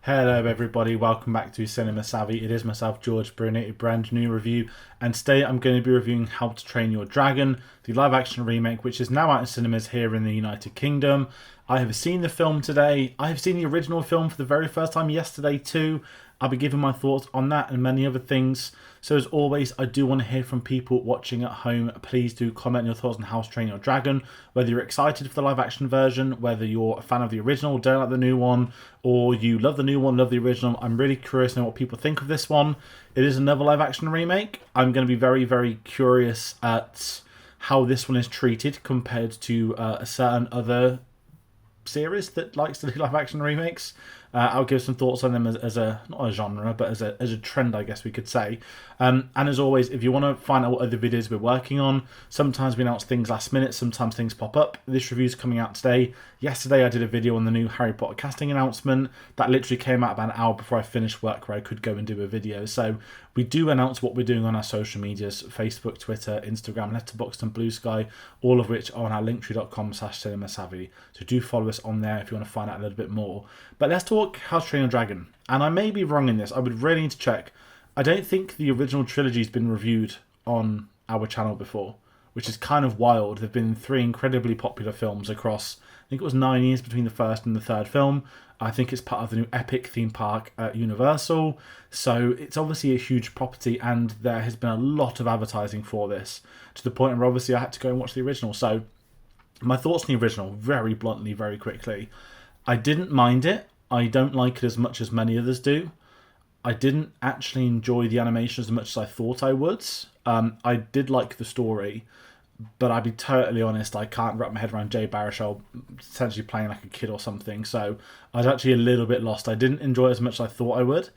Hello everybody, welcome back to Cinema Savvy. It is myself, George, bringing a brand new review, and today I'm going to be reviewing How to Train Your Dragon, the live action remake which is now out in cinemas here in the United Kingdom. I have seen the film today. I have seen the original film for the very first time yesterday too. I'll be giving my thoughts on that and many other things. So as always, I do want to hear from people watching at home. Please do comment your thoughts on How to Train Your Dragon, whether you're excited for the live action version, whether you're a fan of the original, don't like the new one, or you love the new one, love the original. I'm really curious to know what people think of this one. It is another live action remake. I'm going to be very, very curious at how this one is treated compared to a certain other series that likes to do live action remakes. I'll give some thoughts on them as a not a genre, but as a trend, I guess we could say. And as always, if you want to find out what other videos we're working on, sometimes we announce things last minute, sometimes things pop up. This review is coming out today. Yesterday I did a video on the new Harry Potter casting announcement that literally came out about an hour before I finished work, where I could go and do a video. So we do announce what we're doing on our social medias: Facebook, Twitter, Instagram, Letterboxd and Blue Sky, all of which are on our linktree.com/cinemasavvy. So do follow us on there if you want to find out a little bit more. But let's talk How to Train Your Dragon. And I may be wrong in this. I would really need to check. I don't think the original trilogy's been reviewed on our channel before, which is kind of wild. There've been 3 incredibly popular films across, I think it was 9 years between the first and the third film. I think it's part of the new Epic theme park at Universal. So it's obviously a huge property, and there has been a lot of advertising for this, to the point where obviously I had to go and watch the original. So my thoughts on the original, very bluntly, very quickly. I didn't mind it. I don't like it as much as many others do. I didn't actually enjoy the animation as much as I thought I would. I did like the story, but I'll be totally honest, I can't wrap my head around Jay Baruchel essentially playing like a kid or something. So I was actually a little bit lost. I didn't enjoy it as much as I thought I would.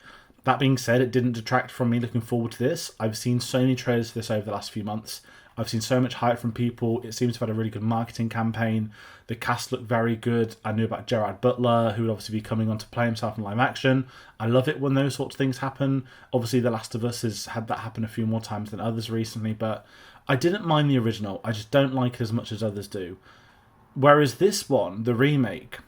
That being said, it didn't detract from me looking forward to this. I've seen so many trailers for this over the last few months. I've seen so much hype from people. It seems to have had a really good marketing campaign. The cast looked very good. I knew about Gerard Butler, who would obviously be coming on to play himself in live action. I love it when those sorts of things happen. Obviously, The Last of Us has had that happen a few more times than others recently, but I didn't mind the original. I just don't like it as much as others do. Whereas this one, the remake,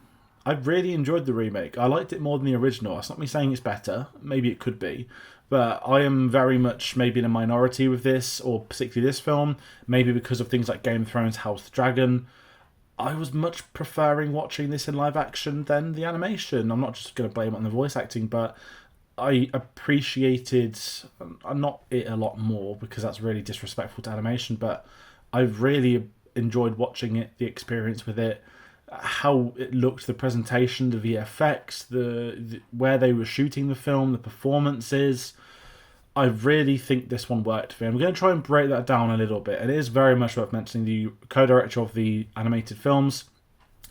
I really enjoyed the remake. I liked it more than the original. That's not me saying it's better. Maybe it could be. But I am very much maybe in a minority with this, or particularly this film. Maybe because of things like Game of Thrones, House of the Dragon. I was much preferring watching this in live action than the animation. I'm not just going to blame it on the voice acting, but I appreciated, not it a lot more, because that's really disrespectful to animation, but I've really enjoyed watching it, the experience with it, how it looked, the presentation, the VFX, the where they were shooting the film, the performances. I really think this one worked for me. I'm going to try and break that down a little bit. It is very much worth mentioning the co-director of the animated films,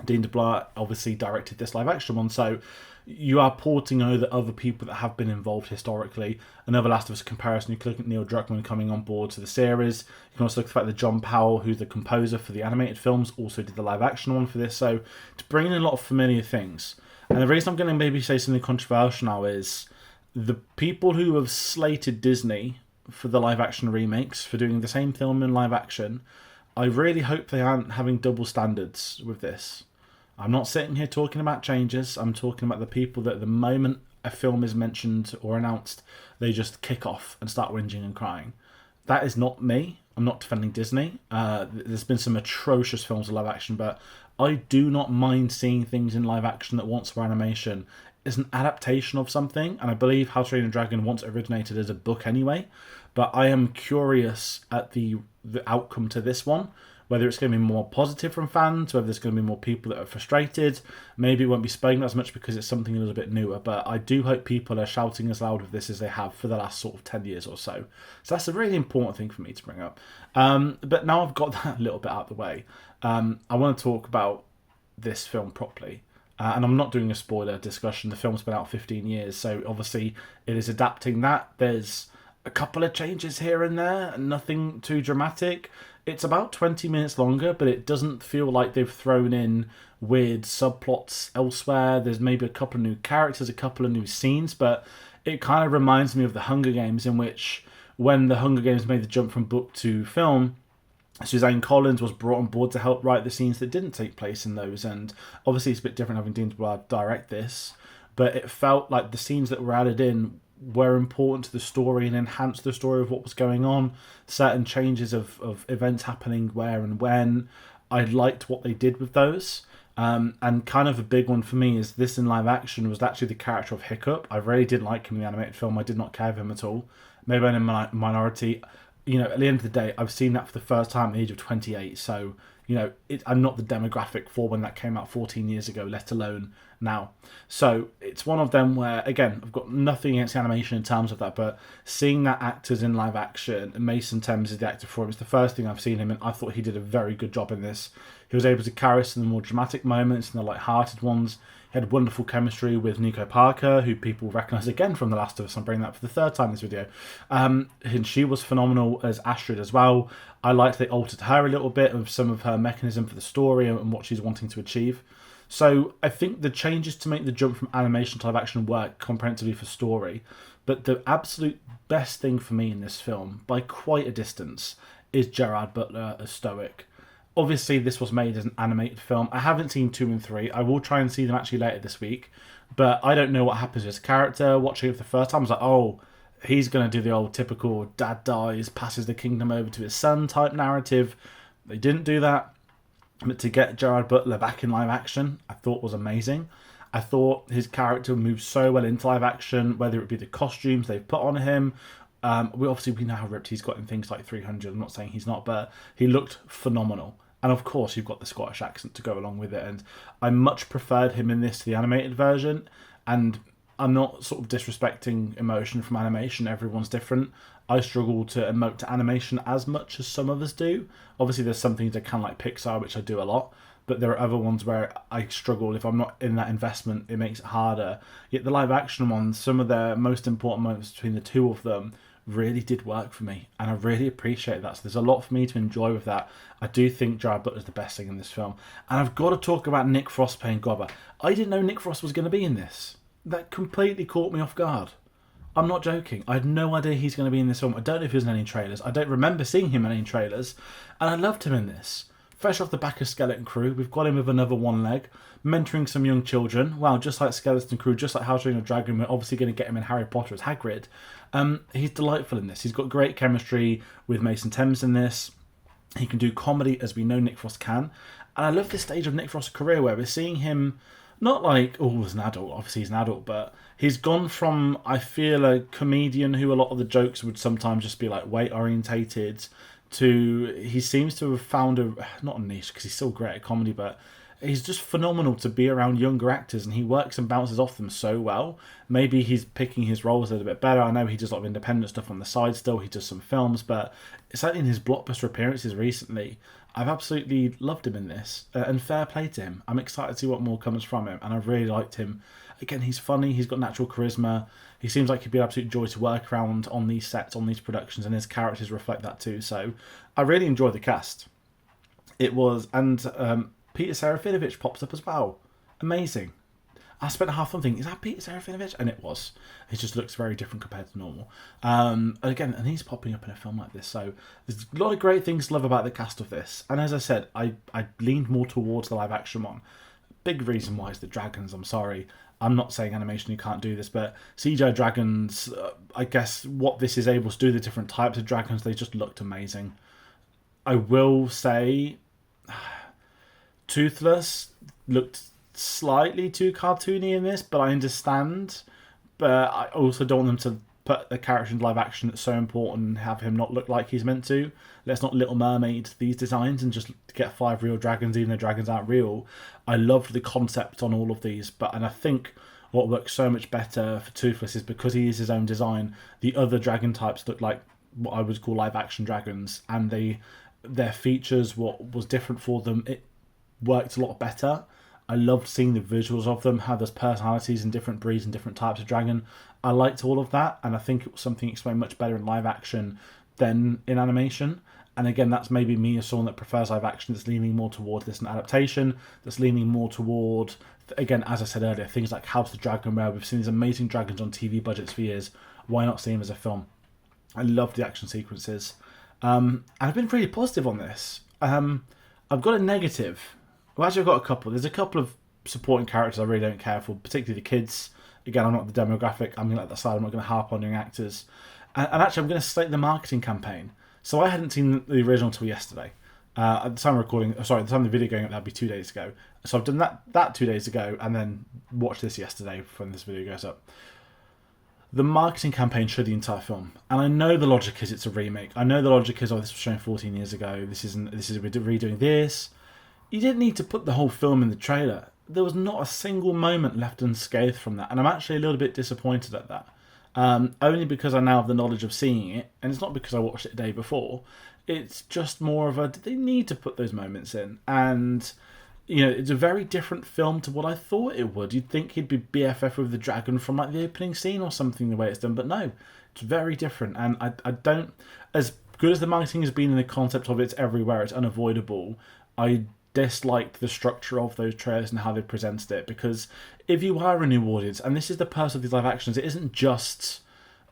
Dean DeBlois, obviously directed this live action one. So you are porting over other people that have been involved historically. Another Last of Us comparison, you can look at Neil Druckmann coming on board to the series. You can also look at the fact that John Powell, who's the composer for the animated films, also did the live action one for this. So to bring in a lot of familiar things. And the reason I'm going to maybe say something controversial now is the people who have slated Disney for the live action remakes, for doing the same film in live action, I really hope they aren't having double standards with this. I'm not sitting here talking about changes. I'm talking about the people that the moment a film is mentioned or announced, they just kick off and start whinging and crying. That is not me. I'm not defending Disney. There's been some atrocious films of live action, but I do not mind seeing things in live action that once were animation. Is an adaptation of something, and I believe How to Train Your Dragon once originated as a book anyway. But I am curious at the outcome to this one, whether it's going to be more positive from fans, whether there's going to be more people that are frustrated. Maybe it won't be spoken as much because it's something a little bit newer, but I do hope people are shouting as loud with this as they have for the last sort of 10 years or so. So that's a really important thing for me to bring up. But now I've got that a little bit out of the way, I want to talk about this film properly. And I'm not doing a spoiler discussion. The film's been out 15 years, so obviously it is adapting that. There's a couple of changes here and there, nothing too dramatic. It's about 20 minutes longer, but it doesn't feel like they've thrown in weird subplots elsewhere. There's maybe a couple of new characters, a couple of new scenes, but it kind of reminds me of the Hunger Games, in which when the Hunger Games made the jump from book to film, Suzanne Collins was brought on board to help write the scenes that didn't take place in those. And obviously it's a bit different having Dean DeBlois direct this, but it felt like the scenes that were added in were important to the story and enhanced the story of what was going on. Certain changes of events happening where and when. I liked what they did with those. And kind of a big one for me is this in live action was actually the character of Hiccup. I really didn't like him in the animated film. I did not care for him at all. Maybe I'm in a minority. You know, at the end of the day, I've seen that for the first time at the age of 28. So, you know, I'm not the demographic for when that came out 14 years ago, let alone now. So it's one of them where, again, I've got nothing against the animation in terms of that, but seeing that actors in live action, and Mason Thames is the actor for him, it's the first thing I've seen him in. I thought he did a very good job in this. He was able to carry us in the more dramatic moments and the light-hearted ones. He had wonderful chemistry with Nico Parker, who people recognise again from The Last of Us. I'm bringing that for the third time in this video. And she was phenomenal as Astrid as well. I liked they altered her a little bit of some of her mechanism for the story and what she's wanting to achieve. So I think the changes to make the jump from animation to live action work comprehensively for story. But the absolute best thing for me in this film, by quite a distance, is Gerard Butler as Stoic. Obviously, this was made as an animated film. I haven't seen 2 and 3. I will try and see them actually later this week. But I don't know what happens with his character. Watching it for the first time, I was like, oh, he's going to do the old typical dad dies, passes the kingdom over to his son type narrative. They didn't do that. But to get Gerard Butler back in live action, I thought was amazing. I thought his character moved so well into live action, whether it be the costumes they've put on him. We know how ripped he's got in things like 300. I'm not saying he's not, but he looked phenomenal. And of course, you've got the Scottish accent to go along with it. And I much preferred him in this to the animated version. And I'm not sort of disrespecting emotion from animation. Everyone's different. I struggle to emote to animation as much as some others do. Obviously, there's some things I can like Pixar, which I do a lot. But there are other ones where I struggle. If I'm not in that investment, it makes it harder. Yet the live action ones, some of the most important moments between the two of them really did work for me, and I really appreciate that. So there's a lot for me to enjoy with that. I do think Gerard Butler's the best thing in this film. And I've got to talk about Nick Frost playing Gobber. I didn't know Nick Frost was going to be in this. That completely caught me off guard. I'm not joking. I had no idea he's going to be in this film. I don't know if he was in any trailers. I don't remember seeing him in any trailers. And I loved him in this. Fresh off the back of Skeleton Crew, we've got him with another one leg, mentoring some young children. Wow, just like Skeleton Crew, just like How to Train Your Dragon, we're obviously going to get him in Harry Potter as Hagrid. He's delightful in this. He's got great chemistry with Mason Thames in this. He can do comedy, as we know Nick Frost can. And I love this stage of Nick Frost's career where we're seeing him, not like, oh, as an adult, obviously he's an adult, but he's gone from, I feel, a comedian who a lot of the jokes would sometimes just be like weight-orientated, to he seems to have found not a niche because he's still great at comedy, but he's just phenomenal to be around younger actors, and he works and bounces off them so well. Maybe he's picking his roles a little bit better. I know he does a lot of independent stuff on the side still. He does some films, but certainly in his blockbuster appearances recently, I've absolutely loved him in this, and fair play to him. I'm excited to see what more comes from him, and I've really liked him. Again, he's funny, he's got natural charisma, he seems like he'd be an absolute joy to work around on these sets, on these productions, and his characters reflect that too. So I really enjoyed the cast. It was, and Peter Serafinovich pops up as well. Amazing. I spent half time thinking, is that Peter Serafinovich? And it was. He just looks very different compared to normal. And he's popping up in a film like this. So there's a lot of great things to love about the cast of this. And as I said, I leaned more towards the live action one. Big reason why is the dragons, I'm sorry. I'm not saying animation, you can't do this, but CGI dragons, I guess what this is able to do, the different types of dragons, they just looked amazing. I will say Toothless looked slightly too cartoony in this, but I understand. But I also don't want them to put the character in live action that's so important and have him not look like he's meant to. Let's not Little Mermaid these designs and just get 5 real dragons, even though dragons aren't real. I loved the concept on all of these, and I think what works so much better for Toothless is because he is his own design. The other dragon types look like what I would call live action dragons, and their features, what was different for them, it worked a lot better. I loved seeing the visuals of them, how there's personalities and different breeds and different types of dragon. I liked all of that, and I think it was something explained much better in live action than in animation. And again, that's maybe me as someone that prefers live action, that's leaning more towards this an adaptation, that's leaning more toward, again, as I said earlier, things like House of the Dragon, where we've seen these amazing dragons on TV budgets for years. Why not see them as a film? I love the action sequences. And I've been pretty positive on this. I've got a negative. Well, actually, I've got a couple. There's a couple of supporting characters I really don't care for, particularly the kids. Again, I'm not the demographic. I'm going to let that side. I'm not going to harp on young actors. And actually, I'm going to state the marketing campaign. So I hadn't seen the original until yesterday. At the time of recording, at the time of the video going up, that'd be 2 days ago. So I've done that 2 days ago, and then watched this yesterday when this video goes up. The marketing campaign showed the entire film, and I know the logic is it's a remake. I know the logic is, oh, this was shown 14 years ago. This is we're redoing this. You didn't need to put the whole film in the trailer. There was not a single moment left unscathed from that, and I'm actually a little bit disappointed at that. Only because I now have the knowledge of seeing it, and it's not because I watched it the day before. It's just more of a, did they need to put those moments in? And it's a very different film to what I thought it would. You'd think he'd be BFF with the dragon from like the opening scene or something, the way it's done, but no, it's very different. And I don't, as good as the marketing has been in the concept of it's everywhere, it's unavoidable, I disliked the structure of those trailers and how they presented it. Because if you are a new audience, and this is the purpose of these live actions, it isn't just,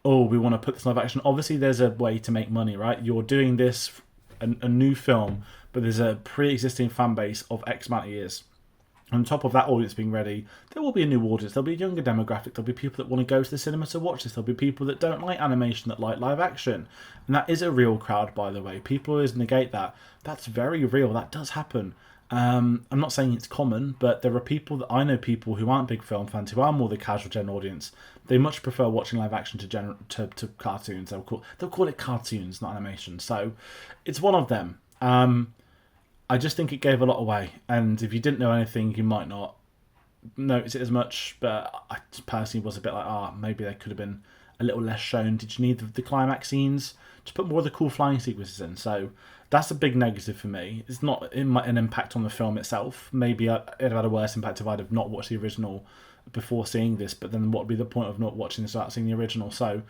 oh, we want to put this live action. Obviously, there's a way to make money, right? You're doing this, a new film, but there's a pre-existing fan base of X amount of years. On top of that audience being ready, there will be a new audience. There'll be a younger demographic. There'll be people that want to go to the cinema to watch this. There'll be people that don't like animation, that like live action. And that is a real crowd, by the way. People always negate that. That's very real. That does happen. I'm not saying it's common, but there are people that I know, people who aren't big film fans, who are more the casual general audience. They much prefer watching live action to cartoons. They'll call it cartoons, not animation. So it's one of them. I just think it gave a lot away, and if you didn't know anything, you might not notice it as much. But I personally was a bit like, maybe they could have been a little less shown. Did you need the climax scenes? Just put more of the cool flying sequences in. So that's a big negative for me. It's not an impact on the film itself. Maybe it'd have had a worse impact if I'd have not watched the original before seeing this. But then what would be the point of not watching this without seeing the original? So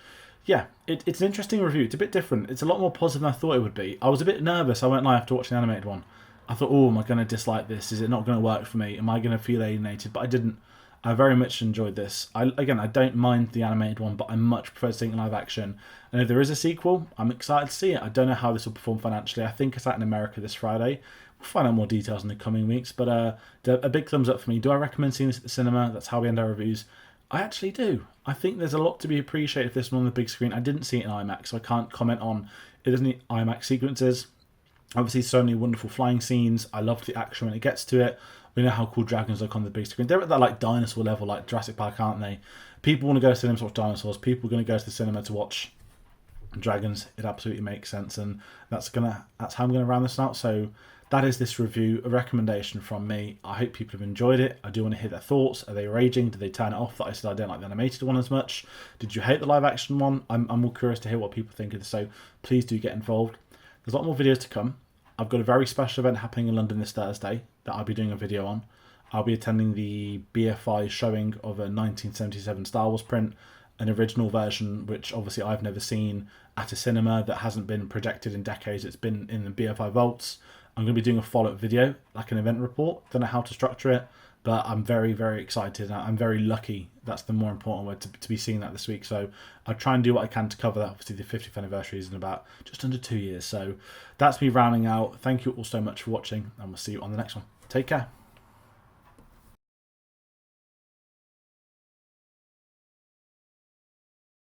yeah, it's an interesting review. It's a bit different. It's a lot more positive than I thought it would be. I was a bit nervous. I won't lie, after watching the animated one. I thought, am I going to dislike this? Is it not going to work for me? Am I going to feel alienated? But I didn't. I very much enjoyed this. I don't mind the animated one, but I much prefer seeing live action. And if there is a sequel, I'm excited to see it. I don't know how this will perform financially. I think it's out in America this Friday. We'll find out more details in the coming weeks. But a big thumbs up for me. Do I recommend seeing this at the cinema? That's how we end our reviews. I actually do. I think there's a lot to be appreciated if this one on the big screen. I didn't see it in IMAX, so I can't comment on it. Doesn't need IMAX sequences. Obviously, so many wonderful flying scenes. I love the action when it gets to it. We know how cool dragons look on the big screen. They're at that like dinosaur level, like Jurassic Park, aren't they? People want to go to the cinema to watch dinosaurs. People are going to go to the cinema to watch dragons. It absolutely makes sense, and that's how I'm going to round this out. So that is this review, a recommendation from me. I hope people have enjoyed it. I do want to hear their thoughts. Are they raging? Did they turn it off that I said I don't like the animated one as much? Did you hate the live action one? I'm more curious to hear what people think of this, so please do get involved. There's a lot more videos to come. I've got a very special event happening in London this Thursday that I'll be doing a video on. I'll be attending the BFI showing of a 1977 Star Wars print, an original version, which obviously I've never seen at a cinema, that hasn't been projected in decades. It's been in the BFI vaults. I'm going to be doing a follow-up video, like an event report. Don't know how to structure it, but I'm very, very excited. I'm very lucky. That's the more important word, to be seeing that this week. So I'll try and do what I can to cover that. Obviously, the 50th anniversary is in about just under 2 years. So that's me rounding out. Thank you all so much for watching, and we'll see you on the next one. Take care.